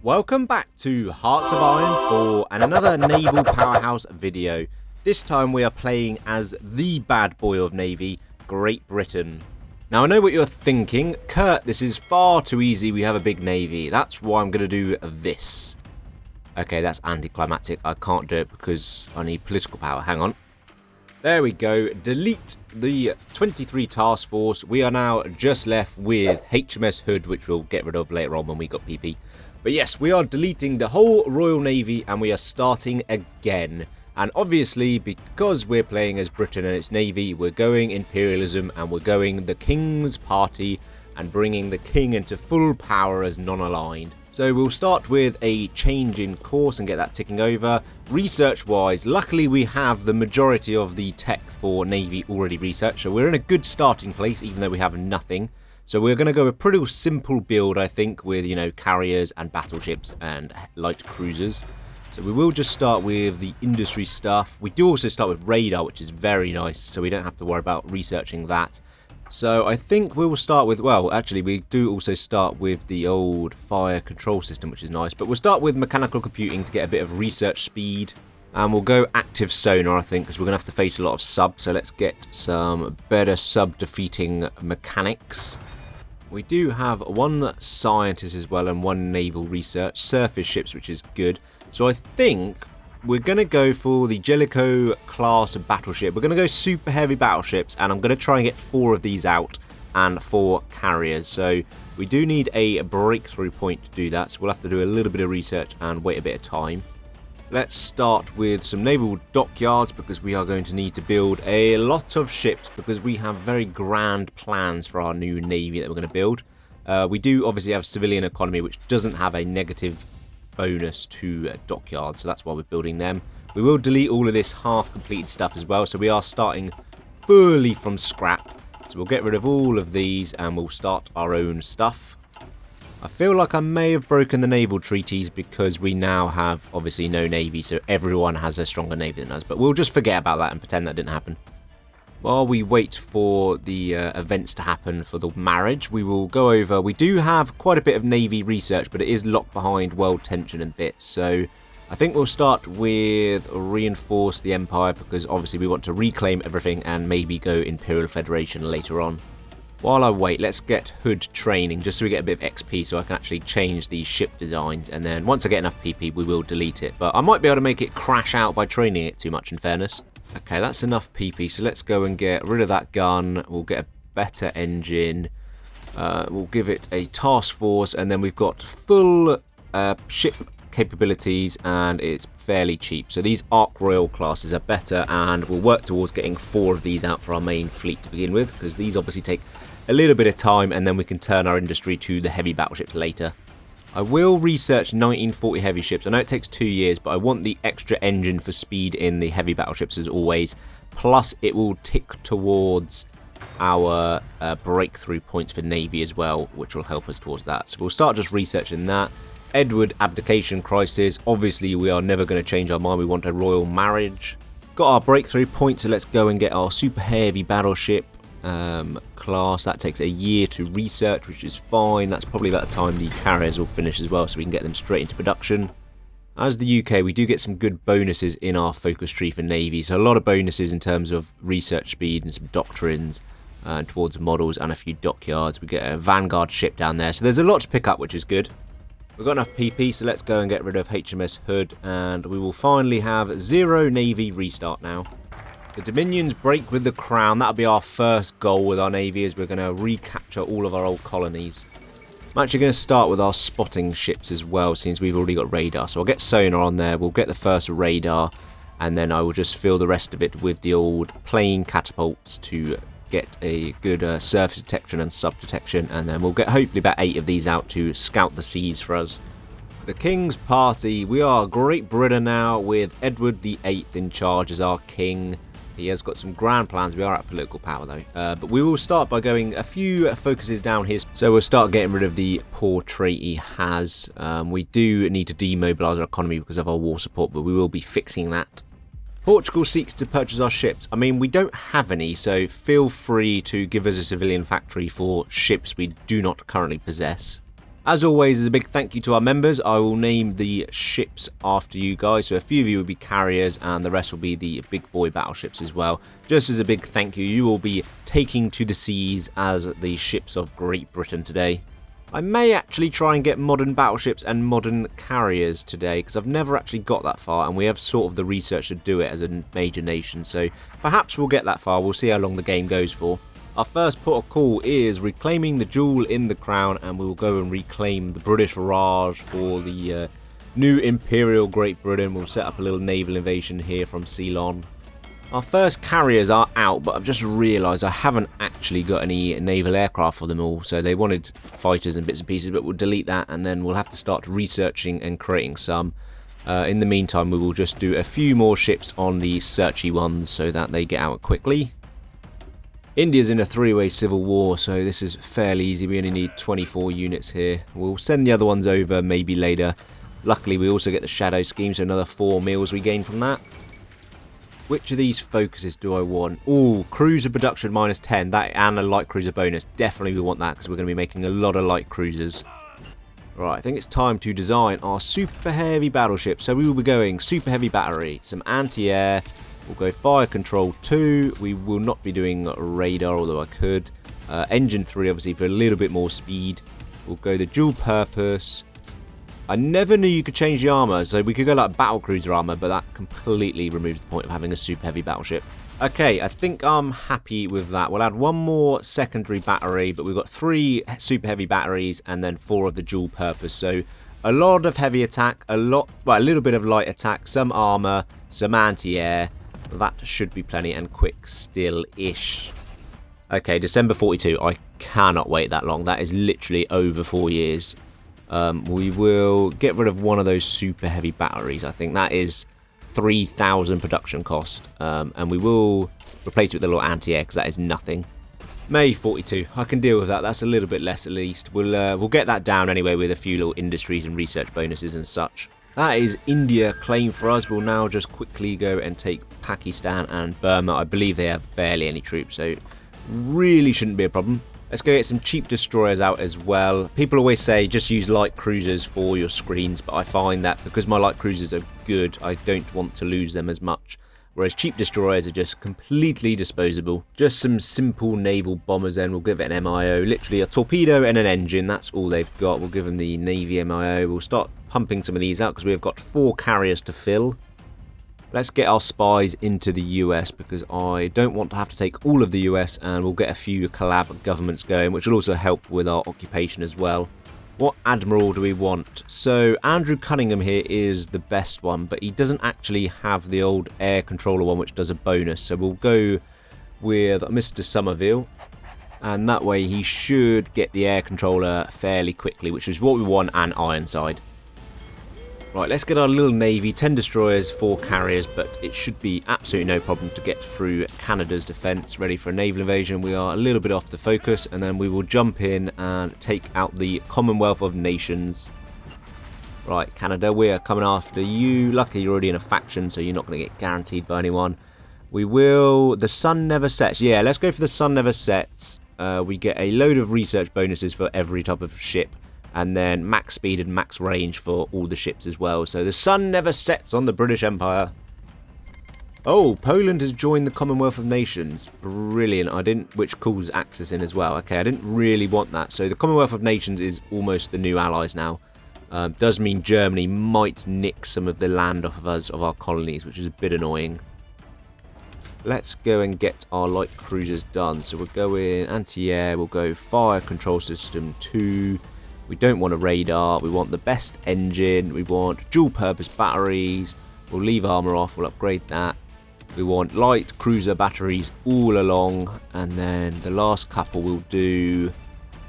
Welcome back to Hearts of Iron for another Naval Powerhouse video. This time we are playing as the bad boy of Navy, Great Britain. Now I know what you're thinking, Kurt, this is far too easy, we have a big navy. That's why I'm going to do this. Okay, that's anticlimactic, I can't do it because I need political power, hang on. There we go, delete the 23 task force. We are now just left with HMS Hood, which we'll get rid of later on when we got PP. But yes, we are deleting the whole Royal Navy and we are starting again. And obviously, because we're playing as Britain and its Navy, we're going Imperialism and we're going the King's Party and bringing the King into full power as non-aligned. So we'll start with a change in course and get that ticking over. Research-wise, luckily we have the majority of the tech for Navy already researched, so we're in a good starting place even though we have nothing. So we're going to go a pretty simple build, I think, with, you know, carriers and battleships and light cruisers. So we will just start with the industry stuff. We do also start with radar, which is very nice, so we don't have to worry about researching that. So I think we will start with, well, actually we do also start with the old fire control system, which is nice. But we'll start with mechanical computing to get a bit of research speed. And we'll go active sonar, I think, because we're going to have to face a lot of subs. So let's get some better sub-defeating mechanics. We do have one scientist as well and one naval research, surface ships, which is good. So I think we're going to go for the Jellicoe class battleship. We're going to go super heavy battleships, and I'm going to try and get 4 of these out and 4 carriers. So we do need a breakthrough point to do that, so we'll have to do a little bit of research and wait a bit of time. Let's start with some naval dockyards because we are going to need to build a lot of ships because we have very grand plans for our new navy that we're going to build. We do obviously have civilian economy, which doesn't have a negative bonus to dockyards, so that's why we're building them. We will delete all of this half completed stuff as well, so we are starting fully from scrap. So we'll get rid of all of these and we'll start our own stuff. I feel like I may have broken the naval treaties because we now have obviously no navy, so everyone has a stronger navy than us, but we'll just forget about that and pretend that didn't happen. While we wait for the events to happen for the marriage, we will go over, we do have quite a bit of navy research, but it is locked behind world tension and bits, so I think we'll start with reinforce the empire because obviously we want to reclaim everything and maybe go Imperial Federation later on. While I wait, let's get Hood training just so we get a bit of XP so I can actually change these ship designs, and then once I get enough PP we will delete it, but I might be able to make it crash out by training it too much in fairness. Okay, that's enough PP, so let's go and get rid of that gun, we'll get a better engine, we'll give it a task force, and then we've got full ship capabilities and it's fairly cheap. So these Ark Royal classes are better and we'll work towards getting 4 of these out for our main fleet to begin with because these obviously take a little bit of time and then we can turn our industry to the heavy battleships later. I will research 1940 heavy ships. I know it takes 2 years, but I want the extra engine for speed in the heavy battleships as always. Plus, it will tick towards our breakthrough points for Navy as well, which will help us towards that. So we'll start just researching that. Edward abdication crisis. Obviously, we are never going to change our mind. We want a royal marriage. Got our breakthrough points, so let's go and get our super heavy battleship class. That takes a year to research, which is fine. That's probably about the time the carriers will finish as well, so we can get them straight into production. As the UK, we do get some good bonuses in our focus tree for Navy, so a lot of bonuses in terms of research speed and some doctrines towards models and a few dockyards. We get a Vanguard ship down there, so there's a lot to pick up, which is good. We've got enough PP, so let's go and get rid of HMS Hood, and we will finally have 0 Navy restart now. The Dominions break with the Crown. That'll be our first goal with our Navy, as we're going to recapture all of our old colonies. I'm actually going to start with our spotting ships as well, since we've already got radar. So I'll get sonar on there, we'll get the first radar, and then I will just fill the rest of it with the old plane catapults to get a good surface detection and sub detection, and then we'll get hopefully about 8 of these out to scout the seas for us. The King's Party. We are Great Britain now with Edward VIII in charge as our king. He has got some grand plans. We are at political power though. But we will start by going a few focuses down here. So we'll start getting rid of the poor trait he has. We do need to demobilise our economy because of our war support, but we will be fixing that. Portugal seeks to purchase our ships. I mean, we don't have any, so feel free to give us a civilian factory for ships we do not currently possess. As always, as a big thank you to our members, I will name the ships after you guys. So a few of you will be carriers and the rest will be the big boy battleships as well. Just as a big thank you, you will be taking to the seas as the ships of Great Britain today. I may actually try and get modern battleships and modern carriers today because I've never actually got that far and we have sort of the research to do it as a major nation. So perhaps we'll get that far. We'll see how long the game goes for. Our first port of call is reclaiming the jewel in the crown, and we will go and reclaim the British Raj for the new Imperial Great Britain. We'll set up a little naval invasion here from Ceylon. Our first carriers are out, but I've just realised I haven't actually got any naval aircraft for them all. So they wanted fighters and bits and pieces, but we'll delete that and then we'll have to start researching and creating some. In the meantime, we will just do a few more ships on the searchy ones so that they get out quickly. India's in a three-way civil war, so this is fairly easy. We only need 24 units here. We'll send the other ones over maybe later. Luckily, we also get the shadow scheme, so another 4 meals we gain from that. Which of these focuses do I want? Oh, cruiser production -10, that and a light cruiser bonus. Definitely we want that because we're going to be making a lot of light cruisers. Right, I think it's time to design our super heavy battleship. So we will be going super heavy battery, some anti-air. We'll go fire control 2. We will not be doing radar, although I could. Engine 3, obviously, for a little bit more speed. We'll go the dual purpose. I never knew you could change the armor, so we could go like battle cruiser armor, but that completely removes the point of having a super heavy battleship. Okay, I think I'm happy with that. We'll add one more secondary battery, but we've got 3 super heavy batteries and then 4 of the dual purpose. So a lot of heavy attack, a little bit of light attack, some armor, some anti-air. That should be plenty, and quick still-ish. Okay, December 42. I cannot wait that long. That is literally over 4 years. We will get rid of one of those super heavy batteries. I think that is 3,000 production cost. And we will replace it with a little anti-air because that is nothing. May 42. I can deal with that. That's a little bit less at least. We'll get that down anyway with a few little industries and research bonuses and such. That is India claim for us. We'll now just quickly go and take Pakistan and Burma. I believe they have barely any troops, so really shouldn't be a problem. Let's go get some cheap destroyers out as well. People always say just use light cruisers for your screens, but I find that because my light cruisers are good, I don't want to lose them as much. Whereas cheap destroyers are just completely disposable. Just some simple naval bombers then. We'll give it an MIO. Literally a torpedo and an engine. That's all they've got. We'll give them the Navy MIO. We'll start pumping some of these out because we've got 4 carriers to fill. Let's get our spies into the US because I don't want to have to take all of the US, and we'll get a few collab governments going, which will also help with our occupation as well. What admiral do we want? So Andrew Cunningham here is the best one, but he doesn't actually have the old air controller one, which does a bonus. So we'll go with Mr. Somerville, and that way he should get the air controller fairly quickly, which is what we want, and Ironside. Right, let's get our little navy, 10 destroyers, 4 carriers, but it should be absolutely no problem to get through Canada's defence, ready for a naval invasion. We are a little bit off the focus, and then we will jump in and take out the Commonwealth of Nations. Right, Canada, we are coming after you. Luckily, you're already in a faction, so you're not going to get guaranteed by anyone. We will... The sun never sets. Yeah, let's go for the sun never sets. We get a load of research bonuses for every type of ship. And then max speed and max range for all the ships as well. So the sun never sets on the British Empire. Oh, Poland has joined the Commonwealth of Nations. Brilliant. Which calls Axis in as well. Okay, I didn't really want that. So the Commonwealth of Nations is almost the new allies now. Does mean Germany might nick some of the land off of us, of our colonies, which is a bit annoying. Let's go and get our light cruisers done. So we'll go in anti-air. We'll go fire control system 2. We don't want a radar, we want the best engine, we want dual purpose batteries, we'll leave armour off, we'll upgrade that. We want light cruiser batteries all along, and then the last couple we'll do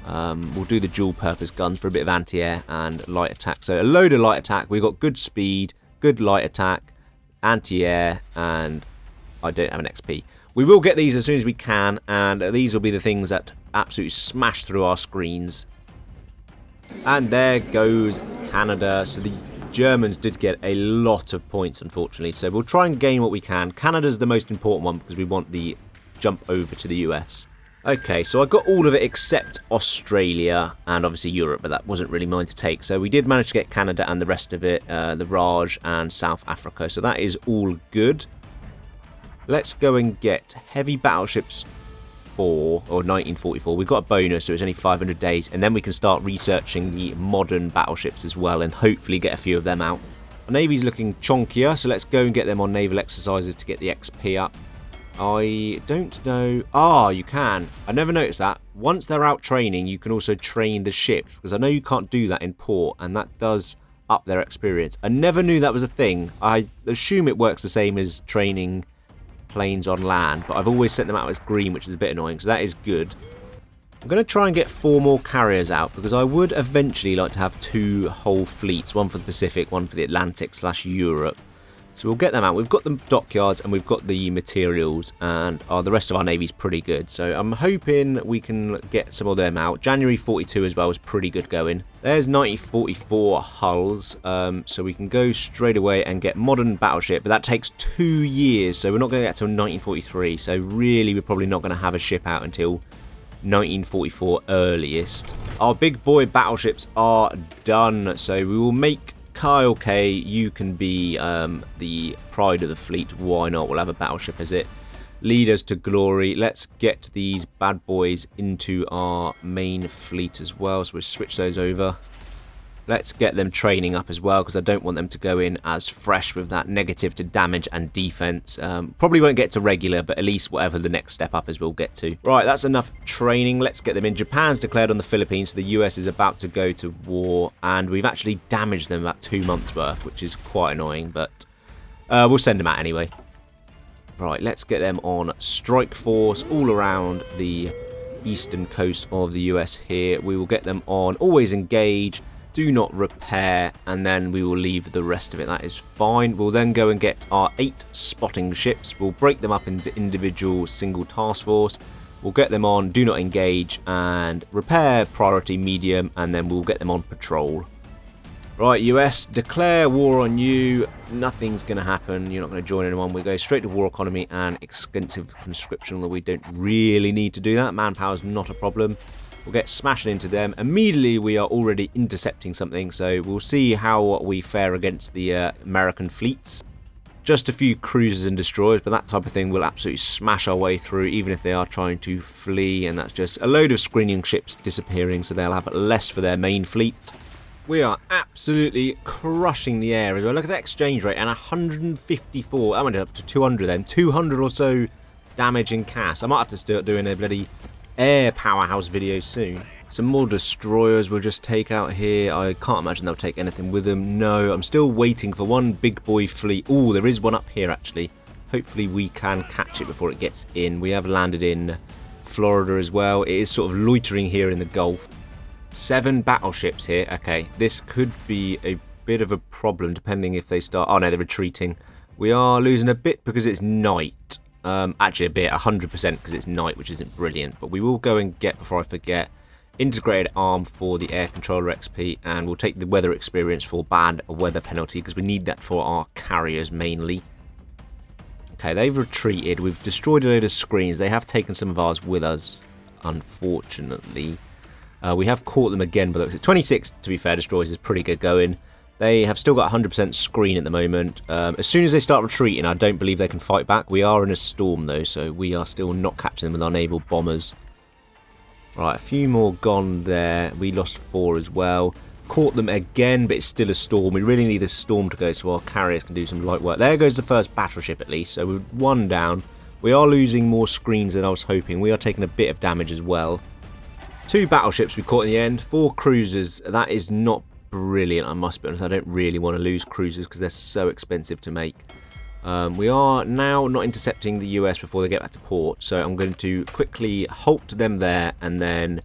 the dual purpose guns for a bit of anti-air and light attack. So a load of light attack, we've got good speed, good light attack, anti-air, and I don't have an XP. We will get these as soon as we can, and these will be the things that absolutely smash through our screens. And there goes Canada. So the Germans did get a lot of points, unfortunately. So we'll try and gain what we can. Canada's the most important one because we want the jump over to the US. Okay, so I got all of it except Australia and obviously Europe, but that wasn't really mine to take. So we did manage to get Canada and the rest of it, the Raj and South Africa. So that is all good. Let's go and get heavy battleships 4 or 1944. We've got a bonus, so it's only 500 days, and then we can start researching the modern battleships as well and hopefully get a few of them out. Our Navy's looking chonkier, so let's go and get them on naval exercises to get the XP up. I don't know. Ah, you can. I never noticed that. Once they're out training, you can also train the ships, because I know you can't do that in port, and that does up their experience. I never knew that was a thing. I assume it works the same as training planes on land, but I've always sent them out as green, which is a bit annoying, so that is good. I'm going to try and get 4 more carriers out, because I would eventually like to have 2 whole fleets, one for the Pacific, one for the Atlantic / Europe. So we'll get them out. We've got the dockyards and we've got the materials, and the rest of our Navy's pretty good. So I'm hoping we can get some of them out. January 42 as well was pretty good going. There's 1944 hulls, so we can go straight away and get modern battleship, but that takes 2 years, so we're not going to get till 1943. So really, we're probably not going to have a ship out until 1944 earliest. Our big boy battleships are done, so we will make Kyle K, you can be the pride of the fleet. Why not? We'll have a battleship as it. Lead us to glory. Let's get these bad boys into our main fleet as well. So we'll switch those over. Let's get them training up as well, because I don't want them to go in as fresh with that negative to damage and defense. Probably won't get to regular, but at least whatever the next step up is, we'll get to. Right, that's enough training. Let's get them in. Japan's declared on the Philippines, so the US is about to go to war, and we've actually damaged them about 2 months worth, which is quite annoying, but we'll send them out anyway. Right, let's get them on strike force all around the eastern coast of the US here. We will get them on always engage, do not repair, and then we will leave the rest of it. That is fine. We'll then go and get our 8 spotting ships. We'll break them up into individual single task force. We'll get them on do not engage and repair priority medium, and then we'll get them on patrol. Right, US, declare war on you. Nothing's going to happen. You're not going to join anyone. We go straight to war economy and extensive conscription, although we don't really need to do that. Manpower's not a problem. We'll get smashing into them. Immediately, we are already intercepting something, so we'll see how we fare against the American fleets. Just a few cruisers and destroyers, but that type of thing will absolutely smash our way through, even if they are trying to flee, and that's just a load of screening ships disappearing, so they'll have less for their main fleet. We are absolutely crushing the air as well. Look at that exchange rate, and 154. That went up to 200 then. 200 or so damage in CAS. I might have to start doing a bloody air powerhouse video soon. Some more destroyers we'll just take out here. I can't imagine they'll take anything with them. No, I'm still waiting for one big boy fleet. Oh, there is one up here actually. Hopefully we can catch it before it gets in. We have landed in Florida as well. It is sort of loitering here in the Gulf. 7 battleships here. Okay, this could be a bit of a problem depending if they start... Oh no, they're retreating. We are losing a bit because it's night. Actually a bit, 100% because it's night, which isn't brilliant. But we will go and get, before I forget, integrated arm for the air controller XP, and we'll take the weather experience for bad weather penalty because we need that for our carriers mainly. Okay, they've retreated. We've destroyed a load of screens. They have taken some of ours with us, unfortunately. We have caught them again, but 26, to be fair, destroyers is pretty good going. They have still got 100% screen at the moment. As soon as they start retreating, I don't believe they can fight back. We are in a storm, though, so we are still not catching them with our naval bombers. Right, a few more gone there. We lost 4 as well. Caught them again, but it's still a storm. We really need this storm to go so our carriers can do some light work. There goes the first battleship, at least. So we're 1 down. We are losing more screens than I was hoping. We are taking a bit of damage as well. 2 battleships we caught in the end. 4 cruisers. That is not brilliant, I must be honest. I don't really want to lose cruisers because they're so expensive to make. We are now not intercepting the US before they get back to port, so I'm going to quickly halt them there, and then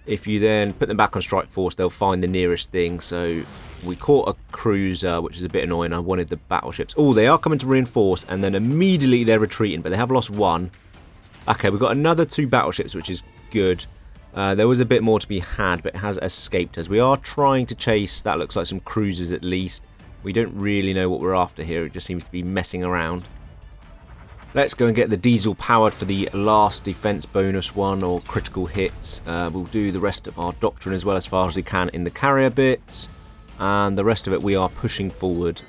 if you then put them back on strike force, they'll find the nearest thing. So we caught a cruiser, which is a bit annoying. I wanted the battleships. Oh, they are coming to reinforce, and then immediately they're retreating, but they have lost 1. Okay, we've got another 2 battleships, which is good. There was a bit more to be had, but it has escaped us. We are trying to chase, that looks like some cruisers at least. We don't really know what we're after here. It just seems to be messing around. Let's go and get the diesel powered for the last defense bonus one, or critical hits. We'll do the rest of our doctrine as well as far as we can in the carrier bits. And the rest of it we are pushing forward.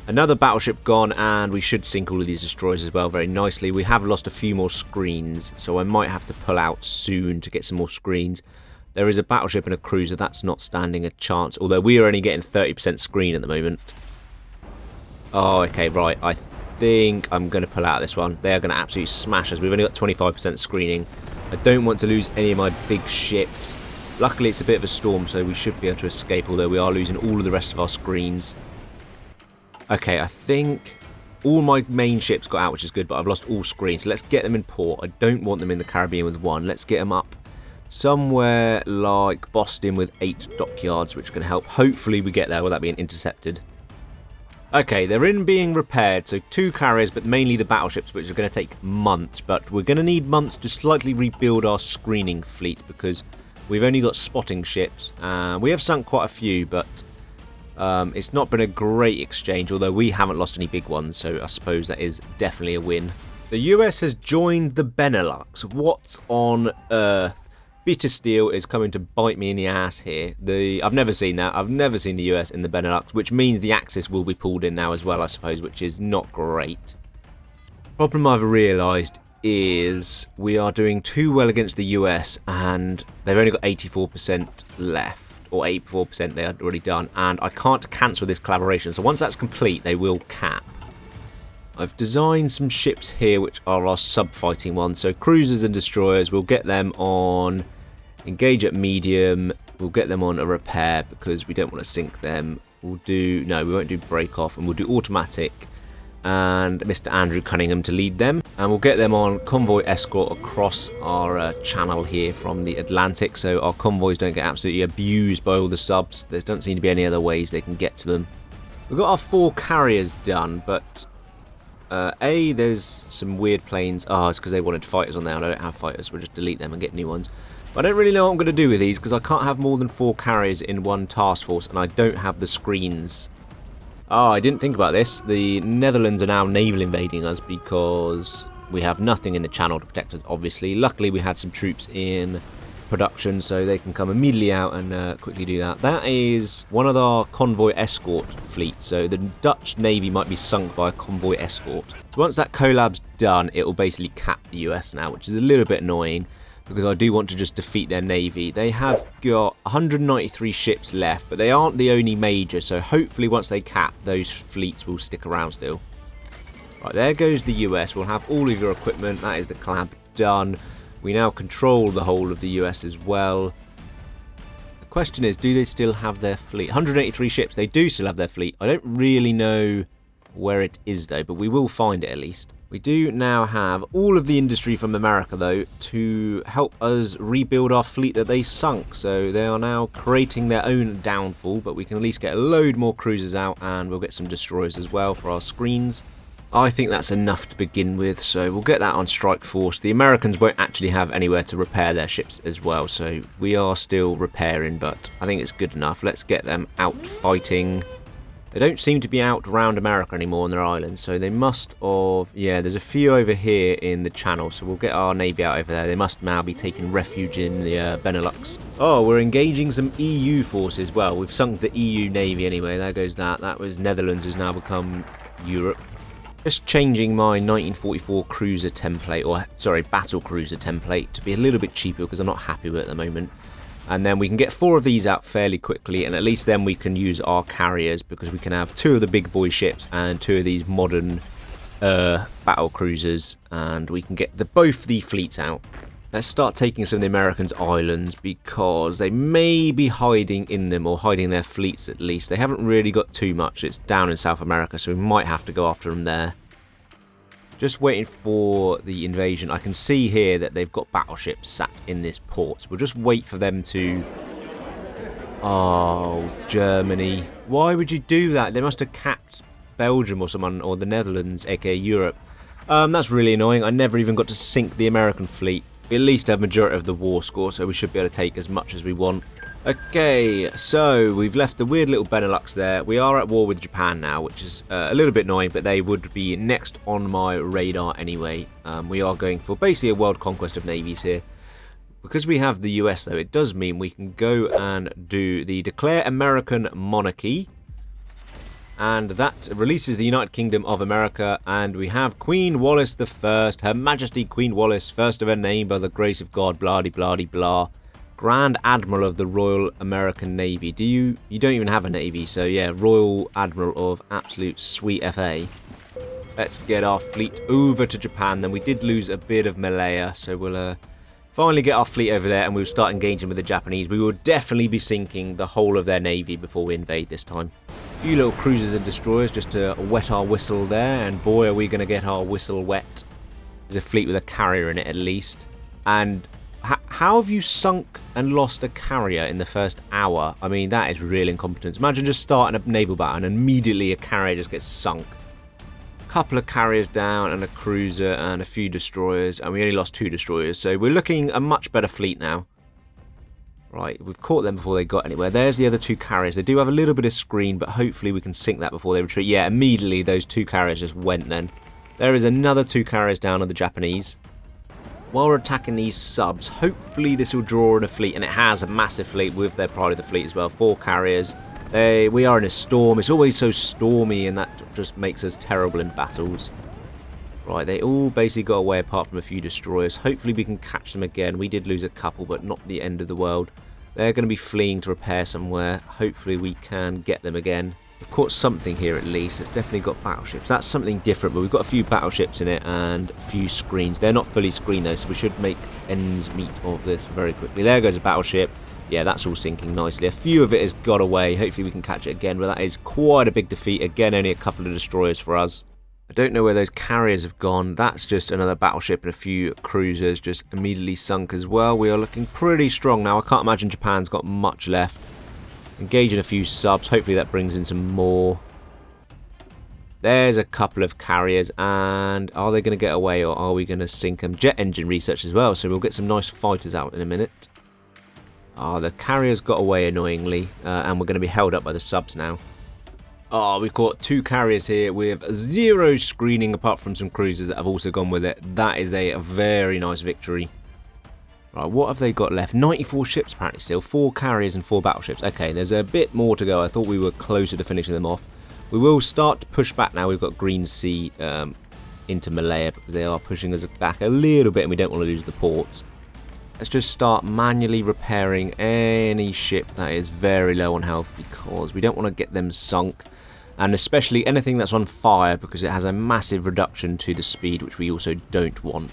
Another battleship gone, and we should sink all of these destroyers as well very nicely. We have lost a few more screens, so I might have to pull out soon to get some more screens. There is a battleship and a cruiser, that's not standing a chance, although we are only getting 30% screen at the moment. Oh, okay, right, I think I'm going to pull out this one. They are going to absolutely smash us. We've only got 25% screening. I don't want to lose any of my big ships. Luckily, it's a bit of a storm, so we should be able to escape, although we are losing all of the rest of our screens. Okay, I think all my main ships got out, which is good, but I've lost all screens. So let's get them in port. I don't want them in the Caribbean with 1. Let's get them up somewhere like Boston with 8 dockyards, which can help. Hopefully we get there without being intercepted. Okay, they're in being repaired, so 2 carriers, but mainly the battleships, which are going to take months. But we're going to need months to slightly rebuild our screening fleet, because we've only got spotting ships. We have sunk quite a few, but it's not been a great exchange, although we haven't lost any big ones, so I suppose that is definitely a win. The US has joined the Benelux. What on earth? Bitter steel is coming to bite me in the ass here. I've never seen that. I've never seen the US in the Benelux, which means the Axis will be pulled in now as well, I suppose, which is not great. Problem I've realised is we are doing too well against the US, and they've only got 84% left, or 84% they had already done, and I can't cancel this collaboration. So once that's complete, they will cap. I've designed some ships here which are our sub-fighting ones, so cruisers and destroyers, we'll get them on engage at medium, we'll get them on a repair because we don't want to sink them. We won't do break off, and we'll do automatic and Mr. Andrew Cunningham to lead them, and we'll get them on convoy escort across our channel here from the Atlantic, so our convoys don't get absolutely abused by all the subs. There don't seem to be any other ways they can get to them. We've got our 4 carriers done, but there's some weird planes. It's because they wanted fighters on there, and I don't have fighters. We'll just delete them and get new ones. But I don't really know what I'm going to do with these, because I can't have more than 4 carriers in one task force, and I don't have the screens. I didn't think about this. The Netherlands are now naval invading us because we have nothing in the channel to protect us, obviously. Luckily, we had some troops in production, so they can come immediately out and quickly do that. That is one of our convoy escort fleets, so the Dutch Navy might be sunk by a convoy escort. So once that collab's done, it will basically cap the US now, which is a little bit annoying, because I do want to just defeat their navy. They have got 193 ships left, but they aren't the only major, so hopefully once they cap, those fleets will stick around still. Right, there goes the US. We'll have all of your equipment. That is the collab done. We now control the whole of the US as well. The question is, do they still have their fleet? 183 ships, they do still have their fleet. I don't really know where it is though, but we will find it at least. We do now have all of the industry from America though to help us rebuild our fleet that they sunk. So they are now creating their own downfall, but we can at least get a load more cruisers out, and we'll get some destroyers as well for our screens. I think that's enough to begin with, so we'll get that on strike force. The Americans won't actually have anywhere to repair their ships as well, so we are still repairing, but I think it's good enough. Let's get them out fighting. They don't seem to be out around America anymore on their islands, so they must have... Yeah, there's a few over here in the channel, so we'll get our navy out over there. They must now be taking refuge in the Benelux. Oh, we're engaging some EU forces. Well, we've sunk the EU navy anyway. There goes that. That was Netherlands, has now become Europe. Just changing my 1944 cruiser template, or sorry, battle cruiser template, to be a little bit cheaper because I'm not happy with it at the moment. And then we can get 4 of these out fairly quickly, and at least then we can use our carriers, because we can have 2 of the big boy ships and 2 of these modern battle cruisers, and we can get both the fleets out. Let's start taking some of the Americans' islands, because they may be hiding in them, or hiding their fleets at least. They haven't really got too much. It's down in South America, so we might have to go after them there. Just waiting for the invasion. I can see here that they've got battleships sat in this port. So we'll just wait for them to... Oh, Germany. Why would you do that? They must have capped Belgium or someone, or the Netherlands, aka Europe. That's really annoying. I never even got to sink the American fleet. We at least have majority of the war score, so we should be able to take as much as we want. Okay, so we've left the weird little Benelux there. We are at war with Japan now, which is a little bit annoying, but they would be next on my radar anyway. We are going for basically a world conquest of navies here. Because we have the US, though, it does mean we can go and do the Declare American Monarchy. And that releases the United Kingdom of America, and we have Queen Wallis I, Her Majesty Queen Wallis, first of her name by the grace of God, blah-de-blah-de-blah. Grand Admiral of the Royal American Navy. You don't even have a navy, so yeah, Royal Admiral of absolute sweet FA. Let's get our fleet over to Japan. Then we did lose a bit of Malaya, so we'll finally get our fleet over there and we'll start engaging with the Japanese. We will definitely be sinking the whole of their navy before we invade this time. A few little cruisers and destroyers just to wet our whistle there, and boy are we going to get our whistle wet. There's a fleet with a carrier in it at least. And how have you sunk and lost a carrier in the first hour? I mean, that is real incompetence. Imagine just starting a naval battle and immediately a carrier just gets sunk. A couple of carriers down and a cruiser and a few destroyers, and we only lost 2 destroyers, so we're looking a much better fleet now. Right, we've caught them before they got anywhere. There's the other 2 carriers. They do have a little bit of screen, but hopefully we can sink that before they retreat. Yeah, immediately those 2 carriers just went then. There is another 2 carriers down on the Japanese. While we're attacking these subs, hopefully this will draw in a fleet, and it has a massive fleet with their pride of the fleet as well. 4 carriers. We are in a storm. It's always so stormy, and that just makes us terrible in battles. Right, they all basically got away apart from a few destroyers. Hopefully we can catch them again. We did lose a couple, but not the end of the world. They're going to be fleeing to repair somewhere. Hopefully we can get them again. We've caught something here at least. It's definitely got battleships. That's something different, but we've got a few battleships in it and a few screens. They're not fully screened though, so we should make ends meet of this very quickly. There goes a battleship. Yeah, that's all sinking nicely. A few of it has got away. Hopefully we can catch it again, but that is quite a big defeat. Again, only a couple of destroyers for us. I don't know where those carriers have gone. That's just another battleship and a few cruisers just immediately sunk as well. We are looking pretty strong now. I can't imagine Japan's got much left. Engaging a few subs. Hopefully that brings in some more. There's a couple of carriers, and are they going to get away or are we going to sink them? Jet engine research as well, so we'll get some nice fighters out in a minute. The carriers got away annoyingly, and we're going to be held up by the subs now. We've got 2 carriers here with 0 screening apart from some cruisers that have also gone with it. That is a very nice victory. Right, what have they got left? 94 ships apparently still. 4 carriers and 4 battleships. Okay, there's a bit more to go. I thought we were closer to finishing them off. We will start to push back now. We've got Green Sea into Malaya because they are pushing us back a little bit and we don't want to lose the ports. Let's just start manually repairing any ship that is very low on health because we don't want to get them sunk. And especially anything that's on fire because it has a massive reduction to the speed, which we also don't want.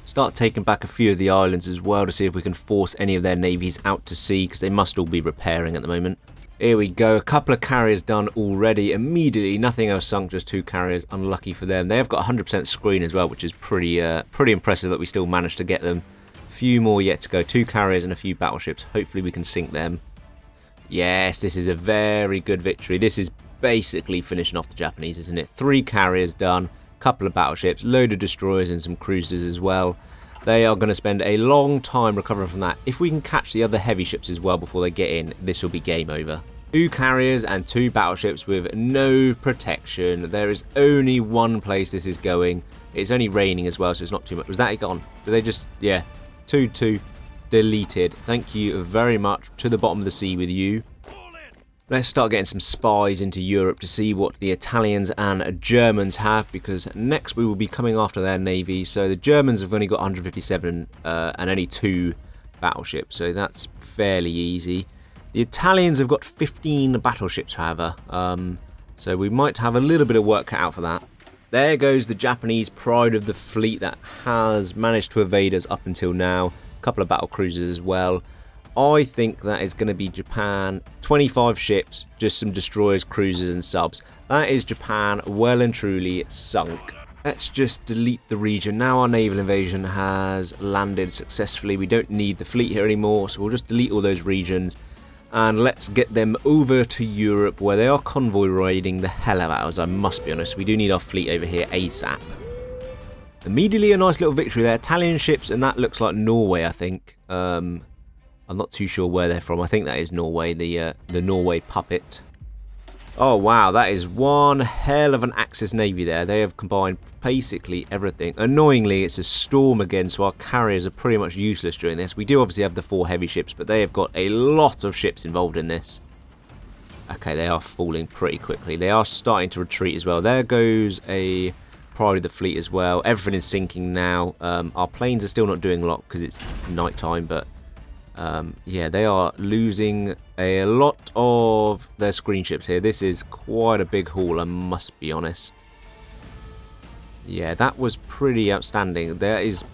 Start taking back a few of the islands as well to see if we can force any of their navies out to sea because they must all be repairing at the moment. Here we go, a couple of carriers done already immediately. Nothing else sunk, just 2 carriers. Unlucky for them. They have got 100% screen as well, which is pretty impressive that we still managed to get them. A few more yet to go. 2 carriers and a few battleships. Hopefully we can sink them. Yes, this is a very good victory. This is basically finishing off the Japanese, isn't it? 3 carriers done. Couple of battleships, load of destroyers and some cruisers as well. They are going to spend a long time recovering from that. If we can catch the other heavy ships as well before they get in, this will be game over. 2 carriers and 2 battleships with no protection. There is only one place this is going. It's only raining as well, so it's not too much. Was that gone? Did they just... yeah. 2-2. Deleted. Thank you very much. To the bottom of the sea with you. Let's start getting some spies into Europe to see what the Italians and Germans have, because next we will be coming after their navy. So the Germans have only got 157 and only 2 battleships, so that's fairly easy. The Italians have got 15 battleships, however, so we might have a little bit of work cut out for that. There goes the Japanese pride of the fleet that has managed to evade us up until now. A couple of battle cruisers as well. I think that is going to be Japan. 25 ships, just some destroyers, cruisers and subs. That is Japan well and truly sunk. Let's just delete the region. Now our naval invasion has landed successfully. We don't need the fleet here anymore, so we'll just delete all those regions. And let's get them over to Europe, where they are convoy raiding the hell out of us, I must be honest. We do need our fleet over here ASAP. Immediately a nice little victory there. Italian ships, and that looks like Norway, I think. I'm not too sure where they're from. I think that is Norway, the Norway puppet. Oh wow, that is one hell of an Axis navy there. They have combined basically everything. Annoyingly, it's a storm again, so our carriers are pretty much useless during this. We do obviously have the 4 heavy ships, but they have got a lot of ships involved in this. Okay, they are falling pretty quickly. They are starting to retreat as well. There goes a priority of the fleet as well. Everything is sinking now. Our planes are still not doing a lot because it's night time, but yeah, they are losing a lot of their screen ships here. This is quite a big haul, I must be honest. Yeah, that was pretty outstanding. There is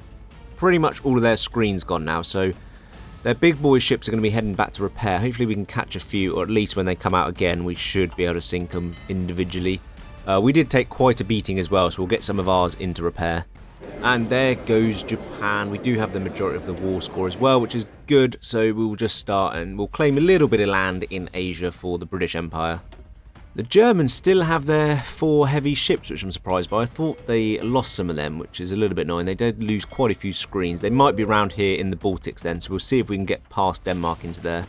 pretty much all of their screens gone now, so their big boy ships are going to be heading back to repair. Hopefully we can catch a few, or at least when they come out again, we should be able to sink them individually. We did take quite a beating as well, so we'll get some of ours into repair. And there goes Japan. We do have the majority of the war score as well, which is good. So we'll just start and we'll claim a little bit of land in Asia for the British Empire. The Germans still have their 4 heavy ships, which I'm surprised by. I thought they lost some of them, which is a little bit annoying. They did lose quite a few screens. They might be around here in the Baltics then, so we'll see if we can get past Denmark into there.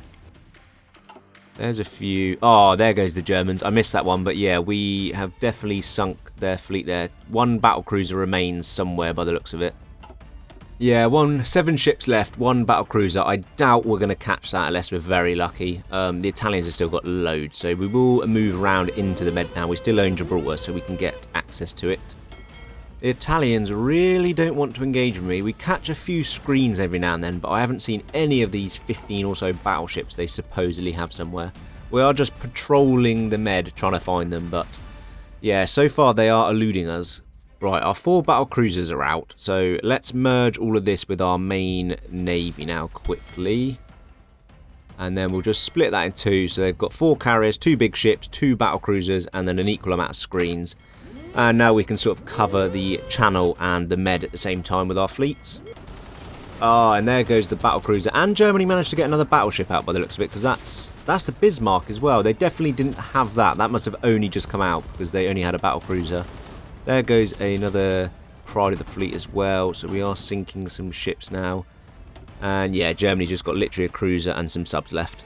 There's a few. Oh, there goes the Germans. I missed that one, but yeah, we have definitely sunk their fleet there. 1 battlecruiser remains somewhere by the looks of it. Yeah, 7 ships left, 1 battlecruiser. I doubt we're going to catch that unless we're very lucky. The Italians have still got loads, so we will move around into the Med now. We still own Gibraltar, so we can get access to it. The Italians really don't want to engage with me. We catch a few screens every now and then, but I haven't seen any of these 15 or so battleships they supposedly have somewhere. We are just patrolling the Med, trying to find them, but yeah, so far they are eluding us. Right, our 4 battle cruisers are out, so let's merge all of this with our main navy now quickly. And then we'll just split that in 2, so they've got 4 carriers, 2 big ships, 2 battle cruisers, and then an equal amount of screens. And now we can sort of cover the Channel and the Med at the same time with our fleets. Ah, and there goes the battlecruiser. And Germany managed to get another battleship out by the looks of it, because that's the Bismarck as well. They definitely didn't have that. That must have only just come out, because they only had a battlecruiser. There goes another pride of the fleet as well. So we are sinking some ships now. And yeah, Germany's just got literally a cruiser and some subs left.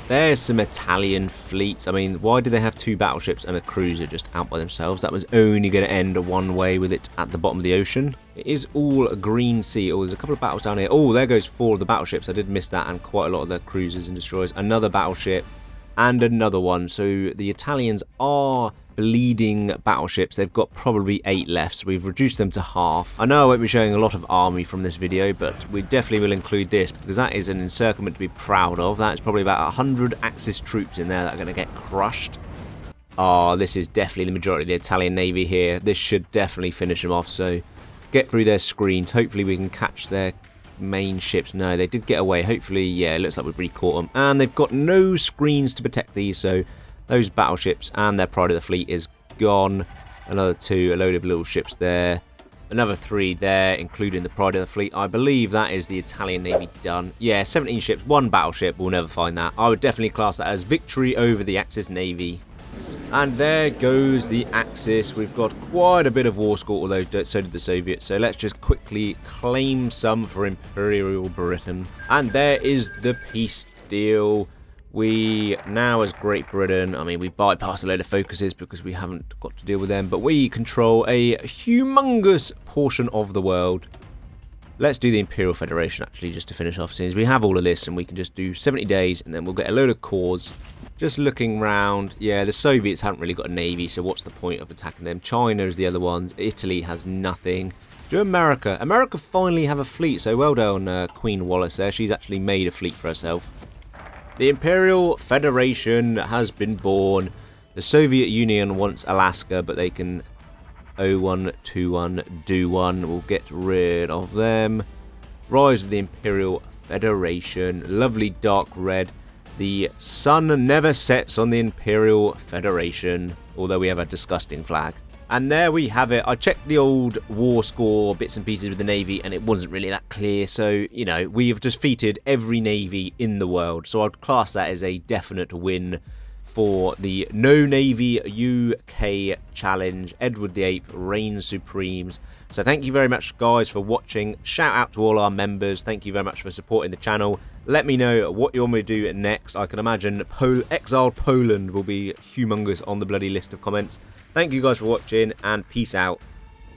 There's some Italian fleets. I mean, why do they have 2 battleships and a cruiser just out by themselves? That was only going to end one way with it at the bottom of the ocean. It is all a green sea. Oh, there's a couple of battles down here. Oh, there goes 4 of the battleships. I did miss that, and quite a lot of the cruisers and destroyers. Another battleship and another one. So the Italians are bleeding battleships. They've got probably 8 left, so we've reduced them to half. I know I won't be showing a lot of army from this video, but we definitely will include this, because that is an encirclement to be proud of. That's probably about 100 Axis troops in there that are going to get crushed. Oh, this is definitely the majority of the Italian navy here. This should definitely finish them off, so get through their screens. Hopefully we can catch their main ships. No, they did get away. Hopefully, yeah, it looks like we've re-caught them. And they've got no screens to protect these, so those battleships and their pride of the fleet is gone. Another 2, a load of little ships there. Another 3 there, including the pride of the fleet. I believe that is the Italian navy done. Yeah, 17 ships, 1 battleship. We'll never find that. I would definitely class that as victory over the Axis navy. And there goes the Axis. We've got quite a bit of war score, although so did the Soviets. So let's just quickly claim some for Imperial Britain. And there is the peace deal. We now, as Great Britain, I mean, we bypassed a load of focuses because we haven't got to deal with them, but we control a humongous portion of the world. Let's do the Imperial Federation, actually, just to finish off, since we have all of this, and we can just do 70 days, and then we'll get a load of cores. Just looking round, yeah, the Soviets haven't really got a navy, so what's the point of attacking them? China is the other ones. Italy has nothing. Do America finally have a fleet, so well done, Queen Wallace there. She's actually made a fleet for herself. The Imperial Federation has been born. The Soviet Union wants Alaska, but they can 01, 21, do 1. We'll get rid of them. Rise of the Imperial Federation. Lovely dark red. The sun never sets on the Imperial Federation, although we have a disgusting flag. And there we have it. I checked the old war score bits and pieces with the Navy, and it wasn't really that clear. So, you know, we have defeated every Navy in the world. So I'd class that as a definite win for the No Navy UK Challenge. Edward VIII reigns supremes. So thank you very much, guys, for watching. Shout out to all our members. Thank you very much for supporting the channel. Let me know what you want me to do next. I can imagine Exiled Poland will be humongous on the bloody list of comments. Thank you guys for watching, and peace out.